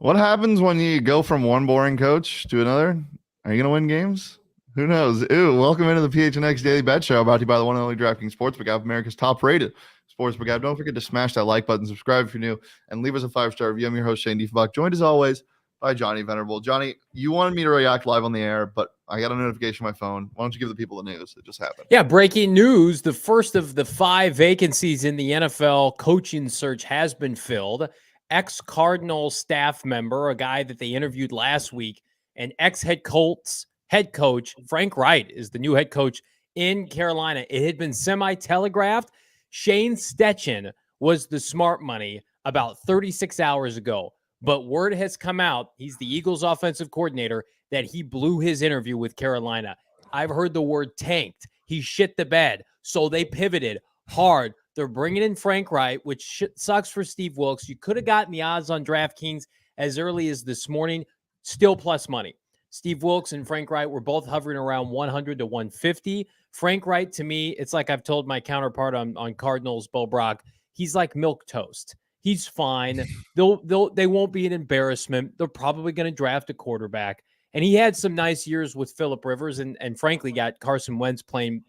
What happens when you go from one boring coach to another? Are you going to win games? Who knows? Ooh, welcome into the PHNX Daily Bet Show, brought to you by the one and only DraftKings Sportsbook app, America's top-rated sportsbook app. Don't forget to smash that like button, subscribe if you're new, and leave us a 5-star review. I'm your host, Shane Diefenbach, joined as always by Johnny Venerable. Johnny, you wanted me to react live on the air, but I got a notification on my phone. Why don't you give the people the news that just happened? Yeah, breaking news. The first of the 5 vacancies in the NFL coaching search has been filled. Ex-Cardinal staff member, a guy that they interviewed last week, and ex-head Colts head coach Frank Reich is the new head coach in Carolina. It had been semi-telegraphed. Shane Steichen was the smart money about 36 hours ago, but word has come out, he's the Eagles offensive coordinator, that he blew his interview with Carolina. I've heard the word tanked. He shit the bed. So they pivoted hard. They're bringing in Frank Reich, which sucks for Steve Wilkes. You could have gotten the odds on DraftKings as early as this morning, still plus money. Steve Wilkes and Frank Reich were both hovering around 100 to 150. Frank Reich, to me, it's like I've told my counterpart on Cardinals, Bo Brock, he's like milk toast. He's fine. They won't be an embarrassment. They're probably going to draft a quarterback. And he had some nice years with Phillip Rivers and frankly got Carson Wentz playing,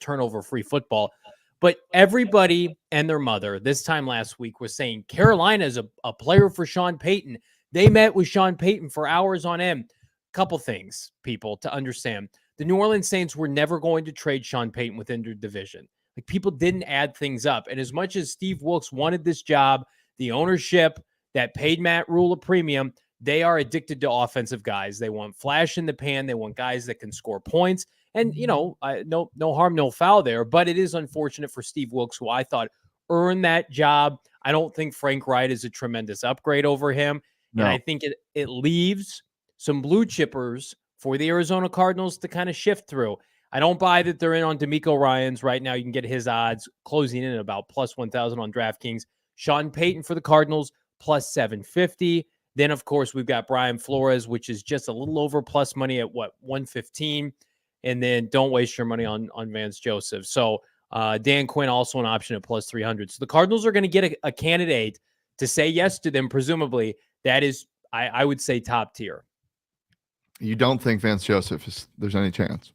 turnover-free football. But everybody and their mother this time last week was saying Carolina is a player for Sean Payton. They met with Sean Payton for hours on end. Couple things, people, to understand. The New Orleans Saints were never going to trade Sean Payton within their division. Like, people didn't add things up. And as much as Steve Wilkes wanted this job, the ownership that paid Matt Rule a premium, they are addicted to offensive guys. They want flash in the pan. They want guys that can score points. And, no harm, no foul there. But it is unfortunate for Steve Wilkes, who I thought earned that job. I don't think Frank Reich is a tremendous upgrade over him. No. And I think it leaves some blue chippers for the Arizona Cardinals to kind of shift through. I don't buy that they're in on D'Amico Ryans right now. You can get his odds closing in at about plus 1,000 on DraftKings. Sean Payton for the Cardinals, plus 750. Then, of course, we've got Brian Flores, which is just a little over plus money at 115. And then don't waste your money on Vance Joseph. So Dan Quinn also an option at plus 300. So the Cardinals are going to get a candidate to say yes to them, presumably. That is, I would say, top tier. You don't think Vance Joseph there's any chance?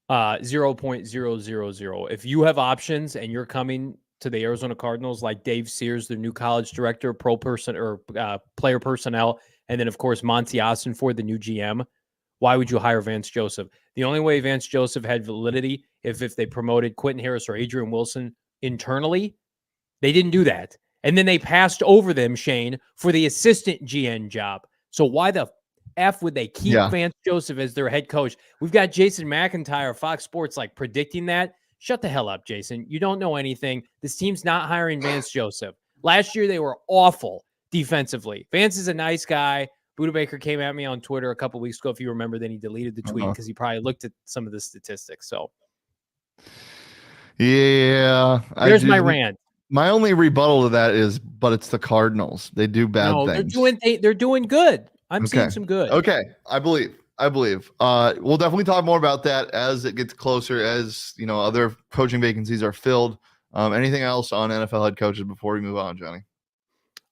0.000. If you have options and you're coming to the Arizona Cardinals like Dave Sears, their new college director, player personnel, and then, of course, Monty Ossenford, the new GM, why would you hire Vance Joseph? The only way Vance Joseph had validity if they promoted Quentin Harris or Adrian Wilson internally. They didn't do that. And then they passed over them, Shane, for the assistant GM job. So why the F would they keep Vance Joseph as their head coach? We've got Jason McIntyre, Fox Sports, predicting that. Shut the hell up, Jason. You don't know anything. This team's not hiring Vance Joseph. Last year, they were awful defensively. Vance is a nice guy. Buda Baker came at me on Twitter a couple weeks ago, if you remember. Then he deleted the tweet because he probably looked at some of the statistics. So, yeah. Here's my rant. My only rebuttal to that is, but it's the Cardinals. They do bad things. They're doing good. I'm seeing some good. Okay, I believe. We'll definitely talk more about that as it gets closer, as other coaching vacancies are filled. Anything else on NFL head coaches before we move on, Johnny?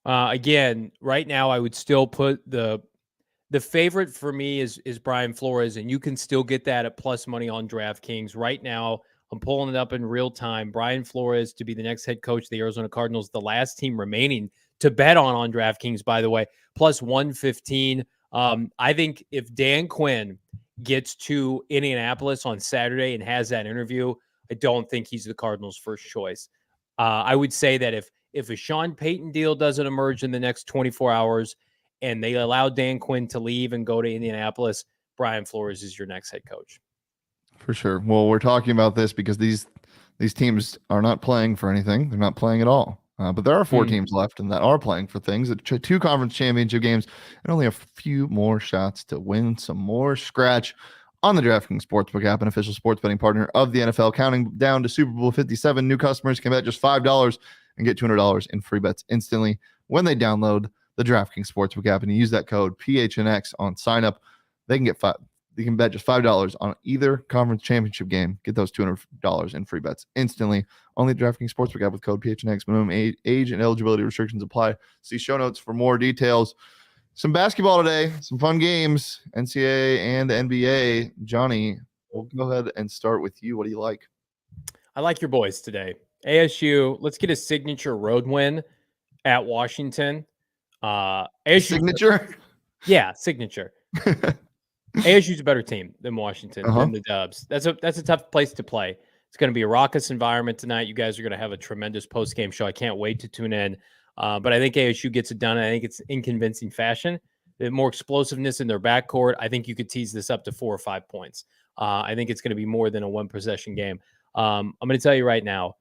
Again, right now I would still put the favorite for me is Brian Flores, and you can still get that at plus money on DraftKings right now. I'm pulling it up in real time. Brian Flores to be the next head coach of the Arizona Cardinals, the last team remaining to bet on DraftKings, by the way, plus 115. I think if Dan Quinn gets to Indianapolis on Saturday and has that interview, I don't think he's the Cardinals' first choice. I would say that if a Sean Payton deal doesn't emerge in the next 24 hours and they allow Dan Quinn to leave and go to Indianapolis, Brian Flores is your next head coach. For sure. Well, we're talking about this because these teams are not playing for anything. They're not playing at all. But there are 4 teams left and that are playing for things. 2 conference championship games and only a few more shots to win some more scratch on the DraftKings Sportsbook app, an official sports betting partner of the NFL. Counting down to Super Bowl 57, new customers can bet just $5 and get $200 in free bets instantly when they download the DraftKings Sportsbook app and you use that code PHNX on sign up. They can get you can bet just $5 on either conference championship game. Get those $200 in free bets instantly. Only DraftKings Sportsbook app with code PHNX. Minimum age and eligibility restrictions apply. See show notes for more details. Some basketball today, some fun games, NCAA and NBA. Johnny, we'll go ahead and start with you. What do you like? I like your boys today. ASU, let's get a signature road win at Washington. ASU Signature? Yeah, signature. ASU's a better team than Washington, than the Dubs. That's a tough place to play. It's going to be a raucous environment tonight. You guys are going to have a tremendous post-game show. I can't wait to tune in. But I think ASU gets it done. I think it's in convincing fashion. More explosiveness in their backcourt. I think you could tease this up to 4 or 5 points. I think it's going to be more than a one-possession game. I'm going to tell you right now,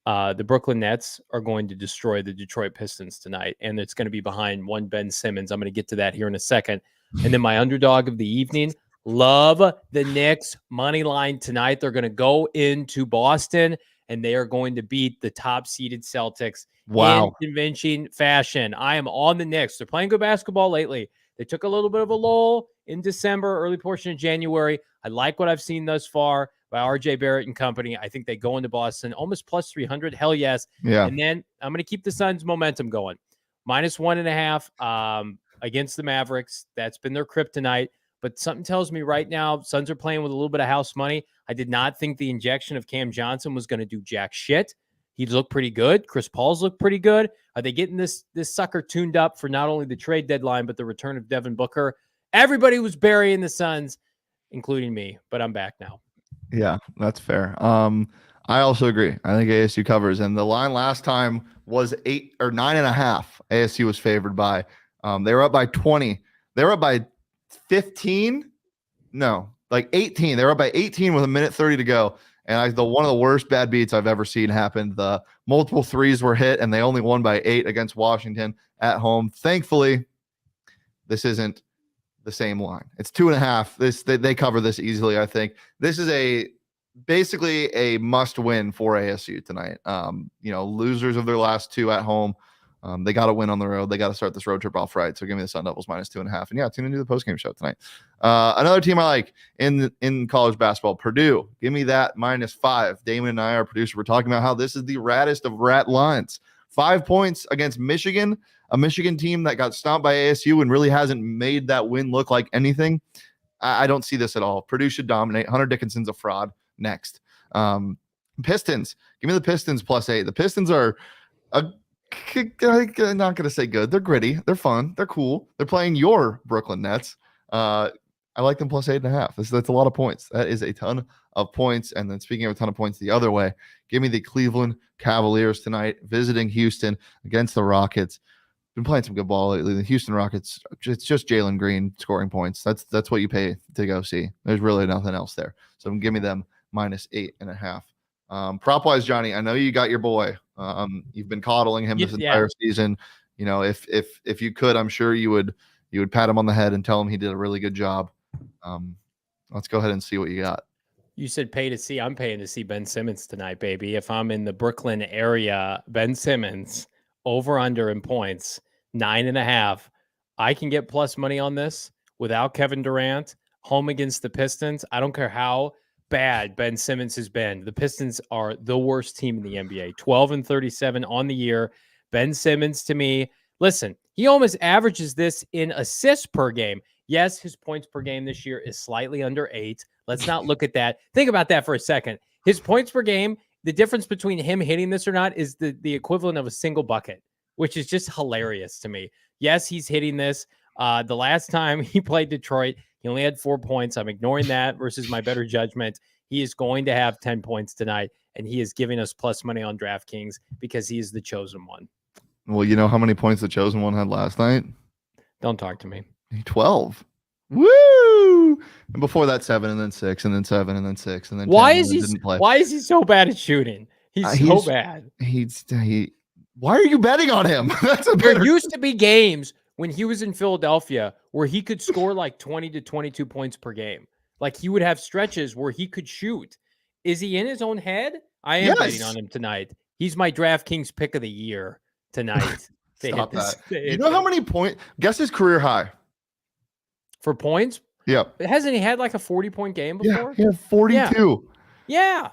the Brooklyn Nets are going to destroy the Detroit Pistons tonight, and it's going to be behind one Ben Simmons. I'm going to get to that here in a second. And then my underdog of the evening, love the Knicks money line tonight. They're going to go into Boston, and they are going to beat the top-seeded Celtics in convincing fashion. I am on the Knicks. They're playing good basketball lately. They took a little bit of a lull in December, early portion of January. I like what I've seen thus far by R.J. Barrett and company. I think they go into Boston almost plus 300. Hell yes. Yeah. And then I'm going to keep the Suns' momentum going. Minus 1.5 against the Mavericks. That's been their kryptonite. But something tells me right now, Suns are playing with a little bit of house money. I did not think the injection of Cam Johnson was going to do jack shit. He's looked pretty good. Chris Paul's looked pretty good. Are they getting this sucker tuned up for not only the trade deadline, but the return of Devin Booker? Everybody was burying the Suns, including me, but I'm back now. Yeah, that's fair. I also agree. I think ASU covers, and the line last time was 8 or 9.5. ASU was favored by. They were up by 20. They were up by 15. No, like 18. They were up by 18 with 1:30 to go. And one of the worst bad beats I've ever seen happened. The multiple threes were hit, and they only won by 8 against Washington at home. Thankfully, this isn't the same line. It's 2.5. They cover this easily. I think this is basically a must win for ASU tonight. Losers of their last 2 at home. They got to win on the road. They got to start this road trip off right. So give me the Sun Devils minus 2.5. And yeah, tune into the postgame show tonight. Another team I like in college basketball, Purdue. Give me that -5. Damon and I, our producer, were talking about how this is the raddest of rat lines. 5 points against Michigan, a Michigan team that got stomped by ASU and really hasn't made that win look like anything. I don't see this at all. Purdue should dominate. Hunter Dickinson's a fraud. Next. Pistons. Give me the Pistons +8. The Pistons are I'm not going to say good. They're gritty. They're fun. They're cool. They're playing your Brooklyn Nets. I like them +8.5. That's a lot of points. That is a ton of points. And then speaking of a ton of points the other way, give me the Cleveland Cavaliers tonight, visiting Houston against the Rockets. Been playing some good ball lately. The Houston Rockets, it's just Jalen Green scoring points. That's what you pay to go see. There's really nothing else there. So give me them -8.5. Prop wise, Johnny, I know you got your boy. You've been coddling him this entire season. If you could, I'm sure you would pat him on the head and tell him he did a really good job. Let's go ahead and see what you got. You said pay to see. I'm paying to see Ben Simmons tonight, baby. If I'm in the Brooklyn area, Ben Simmons over under in points 9.5. I can get plus money on this without Kevin Durant. Home against the Pistons. I don't care how bad Ben Simmons has been. The Pistons are the worst team in the NBA. 12-37 on the year. Ben Simmons, to me, listen, he almost averages this in assists per game. Yes, his points per game this year is slightly under 8. Let's not look at that. Think about that for a second. His points per game, the difference between him hitting this or not is the equivalent of a single bucket, which is just hilarious to me. Yes, he's hitting this. The last time he played Detroit, he only had 4 points. I'm ignoring that versus my better judgment. He is going to have 10 points tonight, and he is giving us plus money on DraftKings because he is the chosen one. Well, you know how many points the chosen one had last night? Don't talk to me. 12. Woo! And before that, 7, and then 6, and then 7, and then 6, and then 10, Why and is then he? didn't play. Why is he so bad at shooting? He's so bad. Why are you betting on him? There used to be games when he was in Philadelphia where he could score like 20 to 22 points per game. Like he would have stretches where he could shoot. Is he in his own head? I am betting on him tonight. He's my DraftKings pick of the year tonight. Stop that. You know how many points? Guess his career high. For points? Yeah. Hasn't he had like a 40-point game before? Yeah, he had 42. Yeah.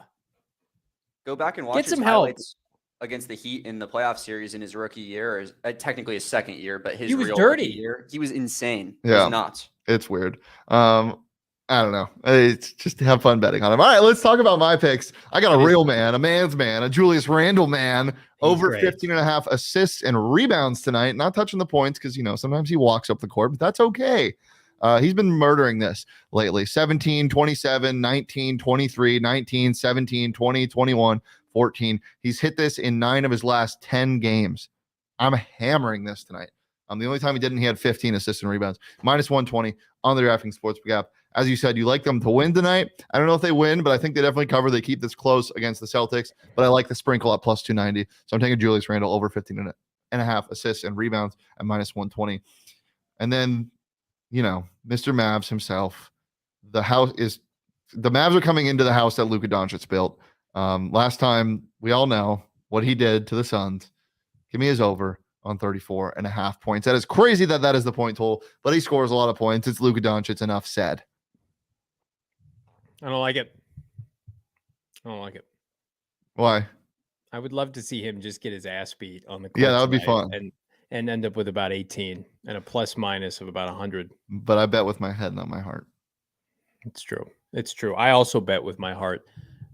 Go back and watch some highlights against the Heat in the playoff series in his rookie year, or technically his second year, but his he was real dirty. Year, he was insane. Yeah. He was nuts. It's weird. I don't know. It's just have fun betting on him. All right, let's talk about my picks. I got a real man, a man's man, a Julius Randle man, over 15.5 assists and rebounds tonight. Not touching the points because, sometimes he walks up the court, but that's okay. He's been murdering this lately. 17, 27, 19, 23, 19, 17, 20, 21, 14. He's hit this in 9 of his last 10 games. I'm hammering this tonight. The only time he had 15 assists and rebounds. Minus 120 on the DraftKings Sportsbook app. As you said, you like them to win tonight. I don't know if they win, but I think they definitely cover. They keep this close against the Celtics, but I like the sprinkle at plus 290. So I'm taking Julius Randle over 15.5 assists and rebounds at minus 120. And then, Mr. Mavs himself, the Mavs are coming into the house that Luka Doncic built. Last time, we all know what he did to the Suns. Give me his over on 34.5 points. That is crazy that is the point total, but he scores a lot of points. It's Luka Doncic. Enough said. I don't like it. Why? I would love to see him just get his ass beat on the court. Yeah, that would be fun. And end up with about 18 and a plus minus of about 100. But I bet with my head, not my heart. It's true. I also bet with my heart.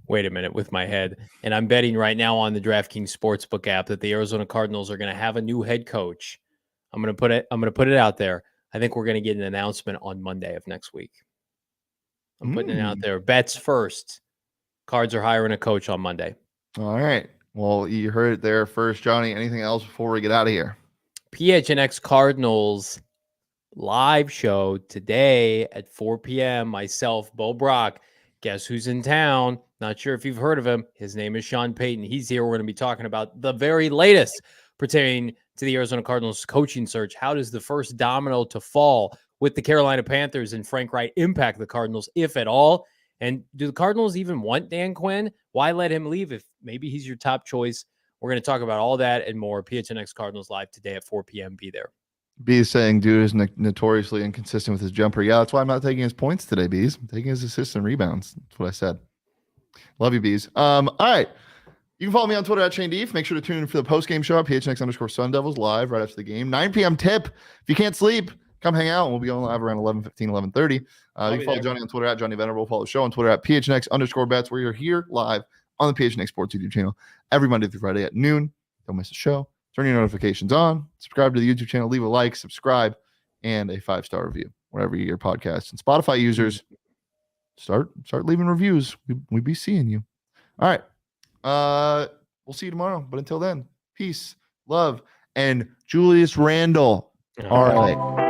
Wait a minute, with my head. And I'm betting right now on the DraftKings Sportsbook app that the Arizona Cardinals are going to have a new head coach. I'm going to put it out there. I think we're going to get an announcement on Monday of next week. I'm putting it out there. Bets first. Cards are hiring a coach on Monday. All right. Well, you heard it there first, Johnny. Anything else before we get out of here? PHNX Cardinals live show today at 4 p.m. Myself, Bo Brock. Guess who's in town? Not sure if you've heard of him. His name is Sean Payton. He's here. We're going to be talking about the very latest pertaining to the Arizona Cardinals coaching search. How does the first domino to fall with the Carolina Panthers and Frank Reich impact the Cardinals, if at all? And do the Cardinals even want Dan Quinn? Why let him leave if maybe he's your top choice? We're going to talk about all that and more. PHNX Cardinals live today at 4 p.m. Be there. B is saying dude is notoriously inconsistent with his jumper. Yeah, that's why I'm not taking his points today, Bees. I'm taking his assists and rebounds. That's what I said. Love you, Bees. All right. You can follow me on Twitter at Shane Deef. Make sure to tune in for the post-game show at PHNX_Sun Devils live right after the game. 9 p.m. tip. If you can't sleep, come hang out. We'll be going live around 11:15, 11:30. You can follow Johnny on Twitter at Johnny Venerable. Follow the show on Twitter at PHNX_Bets, where you're here live on the PHNX Sports YouTube channel every Monday through Friday at noon. Don't miss a show. Turn your notifications on. Subscribe to the YouTube channel. Leave a like, subscribe, and a 5-star review wherever you get your podcasts. And Spotify users, start leaving reviews. We be seeing you. All right. We'll see you tomorrow. But until then, peace, love, and Julius Randle. All right.